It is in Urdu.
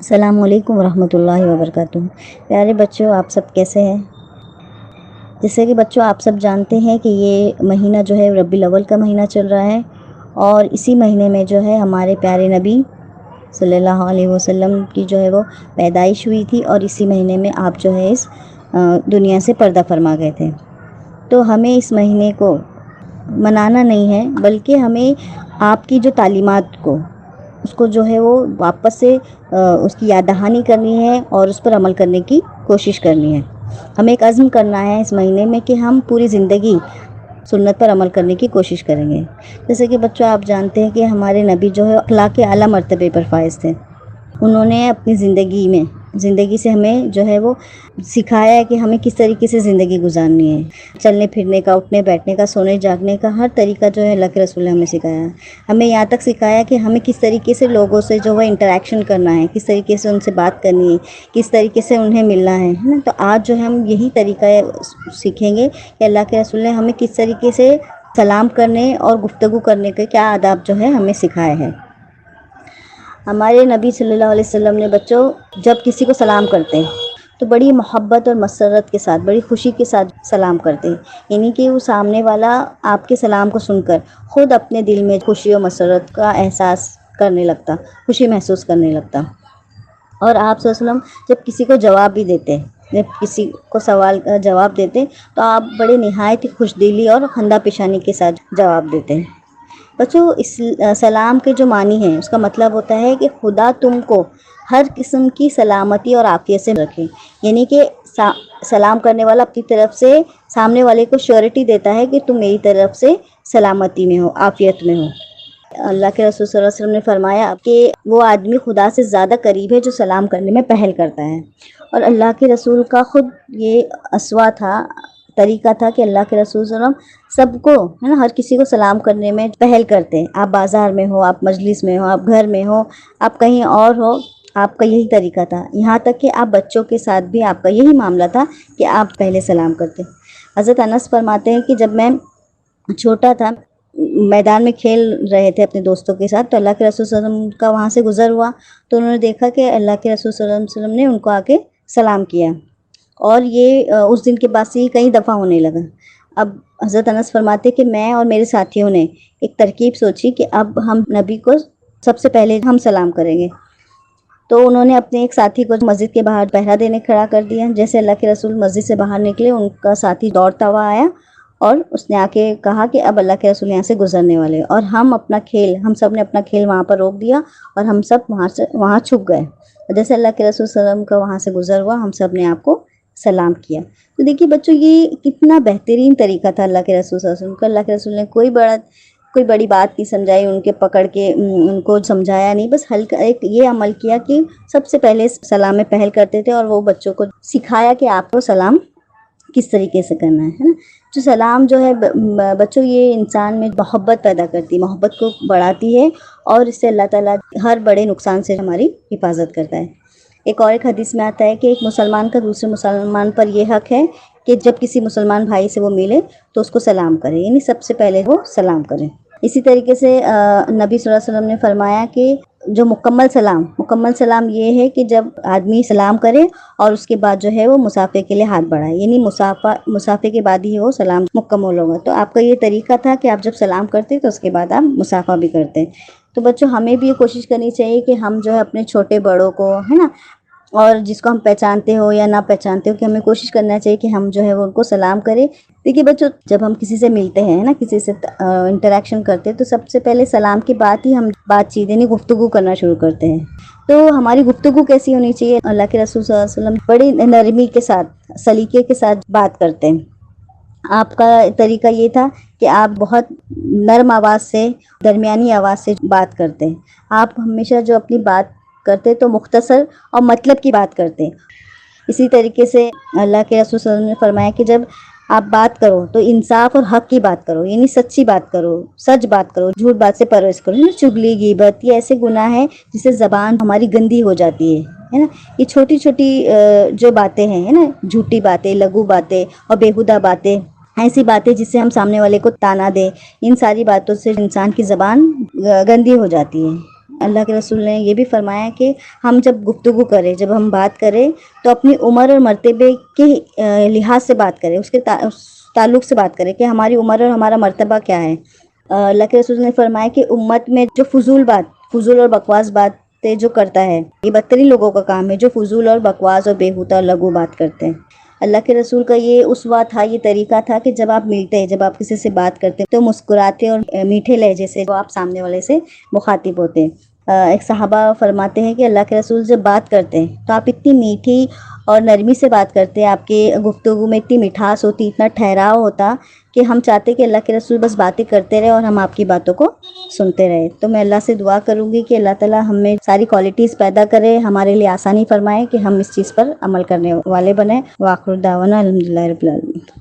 السلام علیکم ورحمۃ اللہ وبرکاتہ۔ پیارے بچوں، آپ سب کیسے ہیں؟ جیسے کہ بچوں آپ سب جانتے ہیں کہ یہ مہینہ جو ہے ربیع الاول کا مہینہ چل رہا ہے، اور اسی مہینے میں جو ہے ہمارے پیارے نبی صلی اللہ علیہ وسلم کی جو ہے وہ پیدائش ہوئی تھی، اور اسی مہینے میں آپ جو ہے اس دنیا سے پردہ فرما گئے تھے۔ تو ہمیں اس مہینے کو منانا نہیں ہے، بلکہ ہمیں آپ کی جو تعلیمات کو اس کو جو ہے وہ واپس سے اس کی یاد دہانی کرنی ہے اور اس پر عمل کرنے کی کوشش کرنی ہے۔ ہمیں ایک عزم کرنا ہے اس مہینے میں کہ ہم پوری زندگی سنت پر عمل کرنے کی کوشش کریں گے۔ جیسے کہ بچوں آپ جانتے ہیں کہ ہمارے نبی جو ہے اخلاق کے اعلیٰ مرتبے پر فائز تھے۔ انہوں نے اپنی زندگی سے ہمیں جو ہے وہ سکھایا ہے کہ ہمیں کس طریقے سے زندگی گزارنی ہے۔ چلنے پھرنے کا، اٹھنے بیٹھنے کا، سونے جاگنے کا ہر طریقہ جو ہے اللہ کے رسول نے ہمیں سکھایا ہے۔ ہمیں یہاں تک سکھایا کہ ہمیں کس طریقے سے لوگوں سے جو ہے انٹریکشن کرنا ہے، کس طریقے سے ان سے بات کرنی ہے، کس طریقے سے انہیں ملنا ہے نا۔ تو آج جو ہے ہم یہی طریقہ سیکھیں گے کہ اللہ کے رسول نے ہمیں کس طریقے سے سلام کرنے اور گفتگو کرنے کے کیا آداب جو ہے ہمیں سکھائے ہیں۔ ہمارے نبی صلی اللہ علیہ وسلم نے بچوں جب کسی کو سلام کرتے ہیں تو بڑی محبت اور مسرت کے ساتھ، بڑی خوشی کے ساتھ سلام کرتے ہیں، یعنی کہ وہ سامنے والا آپ کے سلام کو سن کر خود اپنے دل میں خوشی اور مسرت کا احساس کرنے لگتا، خوشی محسوس کرنے لگتا۔ اور آپ صلی اللہ علیہ وسلم جب کسی کو جواب بھی دیتے، جب کسی کو سوال کا جواب دیتے تو آپ بڑے نہایت ہی خوش دلی اور خندہ پیشانی کے ساتھ جواب دیتے ہیں۔ بچوں اس سلام کے جو معنی ہیں اس کا مطلب ہوتا ہے کہ خدا تم کو ہر قسم کی سلامتی اور عافیت سے رکھے، یعنی کہ سلام کرنے والا اپنی طرف سے سامنے والے کو شیورٹی دیتا ہے کہ تم میری طرف سے سلامتی میں ہو، عافیت میں ہو۔ اللہ کے رسول صلی اللہ علیہ وسلم نے فرمایا کہ وہ آدمی خدا سے زیادہ قریب ہے جو سلام کرنے میں پہل کرتا ہے۔ اور اللہ کے رسول کا خود یہ اسوا تھا، طریقہ تھا کہ اللہ کے رسول صلی اللہ علیہ وسلم سب کو ہے نا، ہر کسی کو سلام کرنے میں پہل کرتے ہیں۔ آپ بازار میں ہو، آپ مجلس میں ہو، آپ گھر میں ہو، آپ کہیں اور ہو، آپ کا یہی طریقہ تھا۔ یہاں تک کہ آپ بچوں کے ساتھ بھی آپ کا یہی معاملہ تھا کہ آپ پہلے سلام کرتے۔ حضرت انس فرماتے ہیں کہ جب میں چھوٹا تھا، میدان میں کھیل رہے تھے اپنے دوستوں کے ساتھ، تو اللہ کے رسول صلی اللہ علیہ وسلم کا وہاں سے گزر ہوا تو انہوں نے دیکھا کہ اللہ کے رسول صلی اللہ علیہ وسلم نے ان کو آ کے سلام کیا، اور یہ اس دن کے بعد سے کئی دفعہ ہونے لگا۔ اب حضرت انس فرماتے کہ میں اور میرے ساتھیوں نے ایک ترکیب سوچی کہ اب ہم نبی کو سب سے پہلے ہم سلام کریں گے۔ تو انہوں نے اپنے ایک ساتھی کو مسجد کے باہر پہرا دینے کھڑا کر دیا۔ جیسے اللہ کے رسول مسجد سے باہر نکلے، ان کا ساتھی دوڑتا ہوا آیا اور اس نے آ کے کہا کہ اب اللہ کے رسول یہاں سے گزرنے والے ہیں، اور ہم سب نے اپنا کھیل وہاں پر روک دیا اور ہم سب وہاں چھپ گئے۔ جیسے اللہ کے رسول صلی اللہ علیہ وسلم کا وہاں سے گزر ہوا، ہم سب نے آپ کو سلام کیا۔ تو دیکھیے بچوں یہ کتنا بہترین طریقہ تھا اللہ کے رسول صلی اللہ علیہ وسلم کا۔ اللہ کے رسول نے کوئی بڑی بات نہیں سمجھائی، ان کے پکڑ کے ان کو سمجھایا نہیں، بس ہلکا ایک یہ عمل کیا کہ سب سے پہلے سلام میں پہل کرتے تھے، اور وہ بچوں کو سکھایا کہ آپ کو سلام کس طریقے سے کرنا ہے نا۔ جو سلام جو ہے بچوں یہ انسان میں محبت پیدا کرتی ہے، محبت کو بڑھاتی ہے، اور اس سے اللہ تعالیٰ ہر بڑے نقصان سے ہماری حفاظت کرتا ہے۔ ایک حدیث میں آتا ہے کہ ایک مسلمان کا دوسرے مسلمان پر یہ حق ہے کہ جب کسی مسلمان بھائی سے وہ ملے تو اس کو سلام کرے، یعنی سب سے پہلے وہ سلام کرے۔ اسی طریقے سے نبی صلی اللہ علیہ وسلم نے فرمایا کہ جو مکمل سلام یہ ہے کہ جب آدمی سلام کرے اور اس کے بعد جو ہے وہ مسافے کے لیے ہاتھ بڑھائے، یعنی مسافے کے بعد ہی وہ سلام مکمل ہوگا۔ تو آپ کا یہ طریقہ تھا کہ آپ جب سلام کرتے تو اس کے بعد آپ مسافہ بھی کرتے۔ تو بچوں ہمیں بھی یہ کوشش کرنی چاہیے کہ ہم جو ہے اپنے چھوٹے بڑوں کو ہے نا، اور جس کو ہم پہچانتے ہو یا نہ پہچانتے ہو، کہ ہمیں کوشش کرنا چاہیے کہ ہم جو ہے وہ ان کو سلام کریں۔ دیکھیے بچوں جب ہم کسی سے ملتے ہیں نا، کسی سے انٹریکشن کرتے ہیں تو سب سے پہلے سلام کے بعد ہی ہم بات چیت یعنی گفتگو کرنا شروع کرتے ہیں۔ تو ہماری گفتگو کیسی ہونی چاہیے؟ اللہ کے رسول صلی اللہ علیہ وسلم بڑی نرمی کے ساتھ، سلیقے کے ساتھ بات کرتے ہیں۔ آپ کا طریقہ یہ تھا کہ آپ بہت نرم آواز سے، درمیانی آواز سے بات کرتے ہیں۔ آپ ہمیشہ جو اپنی بات کرتے تو مختصر اور مطلب کی بات کرتے۔ اسی طریقے سے اللہ کے رسول صلی اللہ علیہ وسلم نے فرمایا کہ جب آپ بات کرو تو انصاف اور حق کی بات کرو، یعنی سچی بات کرو، سچ بات کرو، جھوٹ بات سے پرہیز کرو۔ چغلی، غیبت یہ ایسے گناہ ہیں جس سے زبان ہماری گندی ہو جاتی ہے نا۔ یہ چھوٹی چھوٹی جو باتیں ہیں نا، جھوٹی باتیں، لغو باتیں اور بیہودہ باتیں، ایسی باتیں جس سے ہم سامنے والے کو تانا دیں، ان ساری باتوں سے انسان کی زبان گندی ہو جاتی ہے۔ اللہ کے رسول نے یہ بھی فرمایا کہ ہم جب گفتگو کریں، جب ہم بات کریں تو اپنی عمر اور مرتبے کے لحاظ سے بات کریں، اس کے تعلق سے بات کریں کہ ہماری عمر اور ہمارا مرتبہ کیا ہے۔ اللہ کے رسول نے فرمایا کہ امت میں جو فضول اور بکواس باتیں جو کرتا ہے، یہ بدترین لوگوں کا کام ہے جو فضول اور بکواس اور بےہودہ اور لغو بات کرتے ہیں۔ اللہ کے رسول کا یہ اسوہ تھا، یہ طریقہ تھا کہ جب آپ ملتے ہیں، جب آپ کسی سے بات کرتے ہیں تو مسکراتے اور میٹھے لہجے سے وہ آپ سامنے والے سے مخاطب ہوتے ہیں۔ ایک صحابہ فرماتے ہیں کہ اللہ کے رسول جب بات کرتے ہیں تو آپ اتنی میٹھی اور نرمی سے بات کرتے ہیں، آپ کی گفتگو میں اتنی مٹھاس ہوتی، اتنا ٹھہراؤ ہوتا کہ ہم چاہتے کہ اللہ کے رسول بس باتیں کرتے رہے اور ہم آپ کی باتوں کو سنتے رہے۔ تو میں اللہ سے دعا کروں گی کہ اللہ تعالیٰ ہمیں ساری کوالٹیز پیدا کرے، ہمارے لیے آسانی فرمائے کہ ہم اس چیز پر عمل کرنے والے بنیں۔ وآخر دعوانا الحمدللہ رب العالمین۔